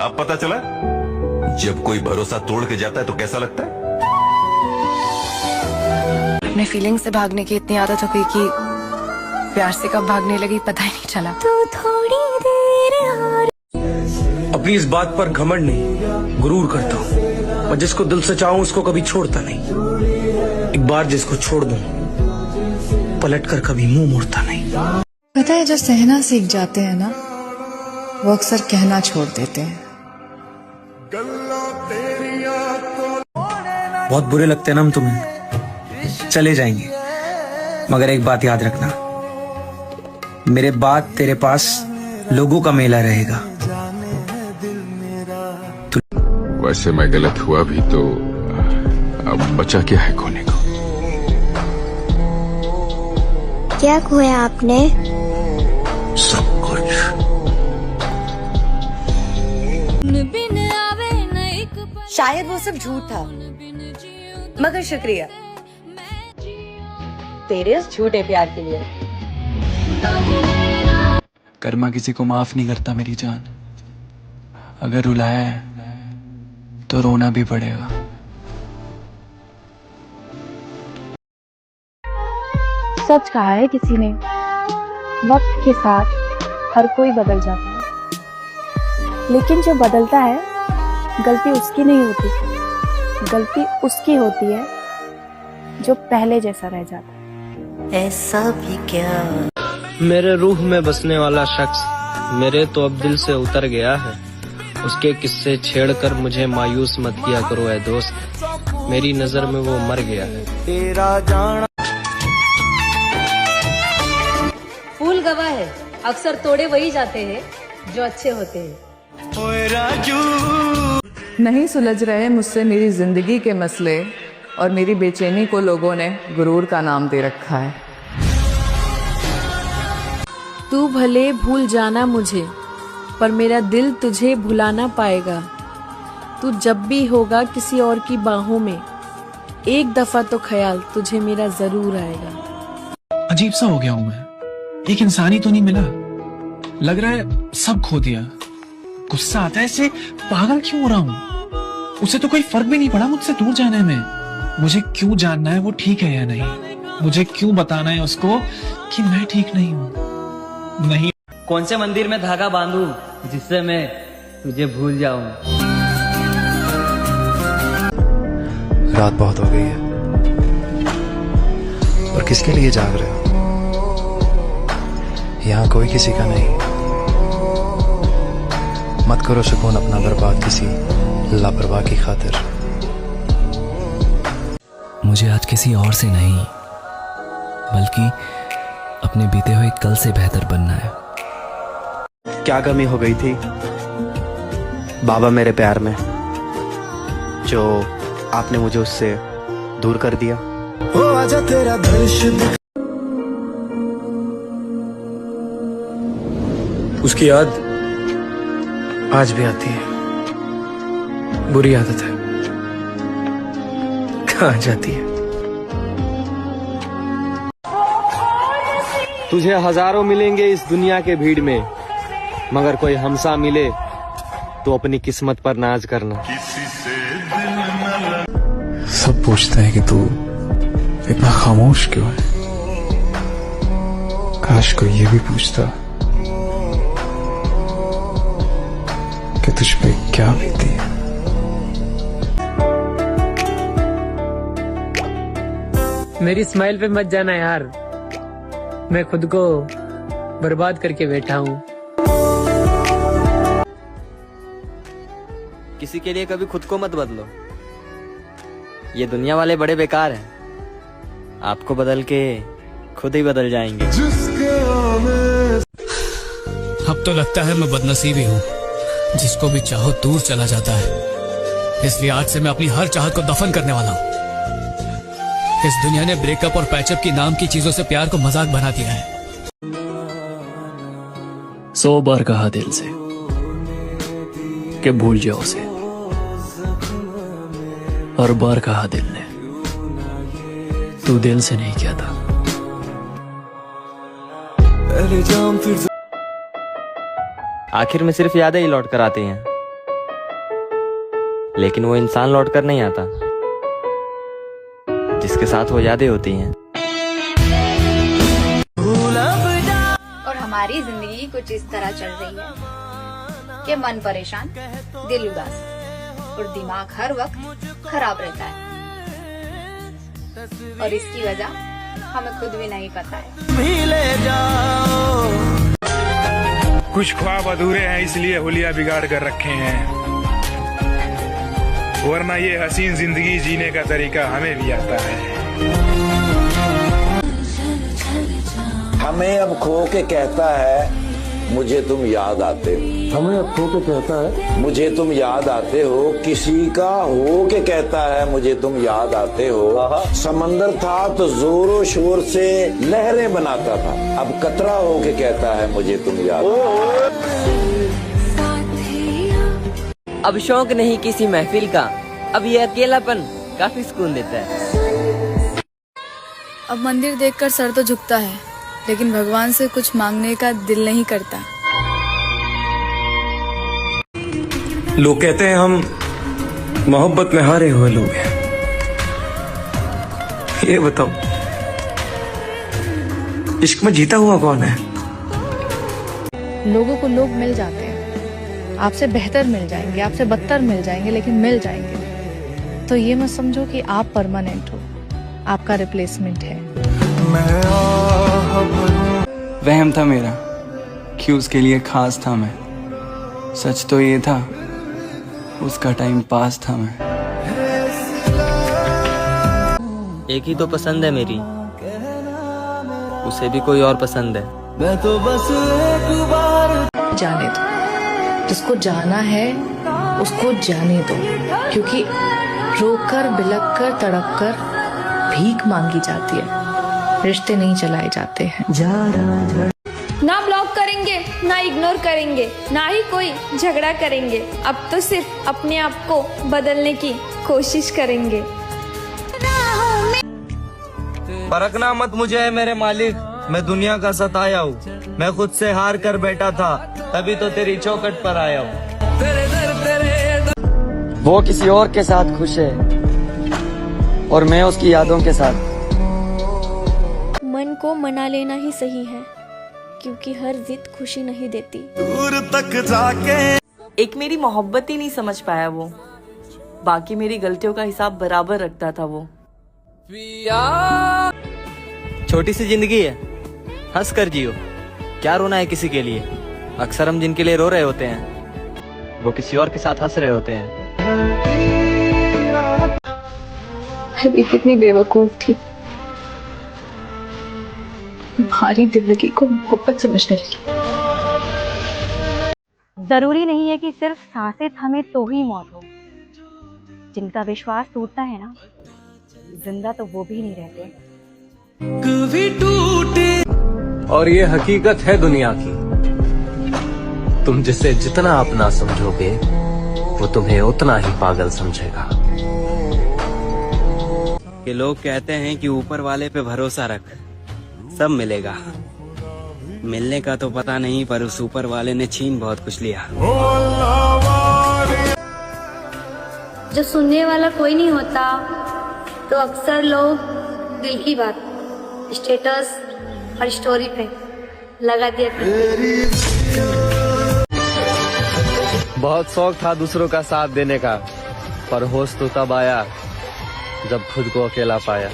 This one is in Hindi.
अब पता चला जब कोई भरोसा तोड़ के जाता है तो कैसा लगता है। अपने फीलिंग से भागने की इतनी आदत हो गई कि प्यार से कब भागने लगी पता ही नहीं चला। तो थोड़ी देर अपनी इस बात पर घमंड नहीं, गुरूर करता हूँ। और जिसको दिल से चाहूं उसको कभी छोड़ता नहीं। एक बार जिसको छोड़ दूं पलट कर कभी मुंह मोड़ता नहीं। पता है, जो सहना सीख जाते हैं ना, वो अक्सर कहना छोड़ देते हैं। बहुत बुरे लगते हैं ना हम तुम्हें, चले जाएंगे, मगर एक बात याद रखना, मेरे बाद तेरे पास लोगों का मेला रहेगा। वैसे मैं गलत हुआ भी तो अब बचा क्या है खोने को। क्या खोया आपने? सब कुछ। शायद वो सब झूठ था, मगर शुक्रिया तेरे इस झूठे प्यार के लिए। कर्मा किसी को माफ नहीं करता मेरी जान, अगर रुलाया है तो रोना भी पड़ेगा। सच कहा है किसी ने, वक्त के साथ हर कोई बदल जाता है, लेकिन जो बदलता है गलती उसकी नहीं होती, गलती उसकी होती है जो पहले जैसा रह जाता है। ऐसा भी क्या? मेरे रूह में बसने वाला शख्स मेरे तो अब दिल से उतर गया है। उसके किस्से छेड़कर मुझे मायूस मत किया करो ऐ दोस्त, मेरी नजर में वो मर गया है। तेरा जाना फूल गवाह है, अक्सर तोड़े वही जाते हैं जो अच्छे होते हैं। नहीं सुलझ रहे मुझसे मेरी जिंदगी के मसले, और मेरी बेचैनी को लोगों ने गुरूर का नाम दे रखा है। तू भले भूल जाना मुझे, पर मेरा दिल तुझे भुला ना पाएगा। तू जब भी होगा किसी और की बाहों में, एक दफा तो ख्याल तुझे मेरा जरूर आएगा। अजीब सा हो गया हूं मैं, एक इंसान ही तो नहीं मिला, लग रहा है सब खो दिया। गुस्सा आता है, ऐसे पागल क्यों हो रहा हूँ। उसे तो कोई फर्क भी नहीं पड़ा मुझसे दूर जाने में। मुझे क्यों जानना है वो ठीक है या नहीं, मुझे क्यों बताना है उसको कि मैं ठीक नहीं हूँ। नहीं, कौन से मंदिर में धागा बांधूं जिससे मैं तुझे भूल जाऊं। रात बहुत हो गई है, और किसके लिए जाग रहे हो? यहाँ कोई किसी का नहीं। मत करो सुकून अपना बर्बाद किसी लापरवाह की खातिर। मुझे आज किसी और से नहीं, बल्कि अपने बीते हुए कल से बेहतर बनना है। क्या कमी हो गई थी बाबा मेरे प्यार में, जो आपने मुझे उससे दूर कर दिया? ओ आजा तेरा दर्शन। उसकी याद आज भी आती है, बुरी आदत है, कहाँ जाती है। तुझे हजारों मिलेंगे इस दुनिया के भीड़ में, मगर कोई हमसा मिले तो अपनी किस्मत पर नाज करना। सब पूछते हैं कि तू इतना खामोश क्यों है। काश कोई ये भी पूछता कि तुझ पे क्या बीती है। मेरी स्माइल पे मत जाना यार, मैं खुद को बर्बाद करके बैठा हूँ। किसी के लिए कभी खुद को मत बदलो, ये दुनिया वाले बड़े बेकार हैं, आपको बदल के खुद ही बदल जाएंगे। अब तो लगता है मैं बदनसीब ही हूँ, जिसको भी चाहो दूर चला जाता है। इसलिए आज से मैं अपनी हर चाहत को दफन करने वाला हूँ। इस दुनिया ने ब्रेकअप और पैचअप की नाम की चीजों से प्यार को मजाक बना दिया है। 100 बार कहा दिल से कि भूल जाओ उसे, हर बार कहा दिल ने तू दिल से नहीं किया था। आखिर में सिर्फ यादें ही लौट कर आती हैं, लेकिन वो इंसान लौट कर नहीं आता जिसके साथ वो यादें होती हैं। और हमारी जिंदगी कुछ इस तरह चल रही है कि मन परेशान, दिल उदास और दिमाग हर वक्त खराब रहता है। और इसकी वजह हमें खुद भी नहीं पता है। कुछ ख्वाब अधूरे हैं इसलिए हुलिया बिगाड़ कर रखे हैं, वरना ये हसीन जिंदगी जीने का तरीका हमें भी आता है। हमें अब खो के कहता है मुझे तुम याद आते हो। हमें अब खो के कहता है मुझे तुम याद आते हो। किसी का हो के कहता है मुझे तुम याद आते हो। समंदर था तो जोरों शोर से लहरें बनाता था, अब कतरा हो के कहता है मुझे तुम याद। अब शौक नहीं किसी महफिल का, अब ये अकेलापन काफी सुकून देता है। अब मंदिर देखकर सर तो झुकता है, लेकिन भगवान से कुछ मांगने का दिल नहीं करता। लोग कहते हैं हम मोहब्बत में हारे हुए लोग हैं। ये बताओ, इश्क में जीता हुआ कौन है? लोगों को लोग मिल जाते हैं, आपसे बेहतर मिल जाएंगे, आपसे बदतर मिल जाएंगे, लेकिन मिल जाएंगे। तो ये मत समझो कि आप परमानेंट हो, आपका रिप्लेसमेंट है। वहम था मेरा कि उसके लिए खास था मैं, सच तो ये था उसका टाइम पास था मैं। एक ही तो पसंद है मेरी, उसे भी कोई और पसंद है। मैं तो बस एक बार जाने दो, जिसको जाना है उसको जाने दो, क्योंकि रोकर बिलक कर तड़प कर भीख मांगी जाती है, रिश्ते नहीं चलाए जाते हैं। ना ब्लॉक करेंगे, ना इग्नोर करेंगे, ना ही कोई झगड़ा करेंगे। अब तो सिर्फ अपने आप को बदलने की कोशिश करेंगे। परखना मत मुझे है मेरे मालिक, मैं दुनिया का सताया हूँ। मैं खुद से हार कर बैठा था, तभी तो तेरी चौखट पर आया हूँ। वो किसी और के साथ खुश है और मैं उसकी यादों के साथ। मन को मना लेना ही सही है, क्योंकि हर जिद खुशी नहीं देती। दूर तक जाके एक मेरी मोहब्बत ही नहीं समझ पाया वो, बाकी मेरी गलतियों का हिसाब बराबर रखता था वो। छोटी सी जिंदगी है, हंस कर जियो, क्या रोना है किसी के लिए। अक्सर हम जिनके लिए रो रहे होते हैं वो किसी और के साथ हंस रहे होते हैं। अभी कितनी बेवकूफ थी, तुम्हारी जिंदगी को मोहब्बत समझने लगी। जरूरी नहीं है कि सिर्फ सांसें थमे तो ही मौत हो। जिनका विश्वास टूटता है ना, जिंदा तो वो भी नहीं रहते। कभी टूटे और ये हकीकत है दुनिया की, तुम जिसे जितना अपना समझोगे वो तुम्हें उतना ही पागल समझेगा। कि लोग कहते हैं कि ऊपर वाले पे भरोसा रख, सब मिलेगा। मिलने का तो पता नहीं, पर उस ऊपर वाले ने छीन बहुत कुछ लिया। जब सुनने वाला कोई नहीं होता तो अक्सर लोग दिल की बात स्टेटस और स्टोरी पे लगा देते। बहुत शौक था दूसरों का साथ देने का, पर होश तो तब आया जब खुद को अकेला पाया।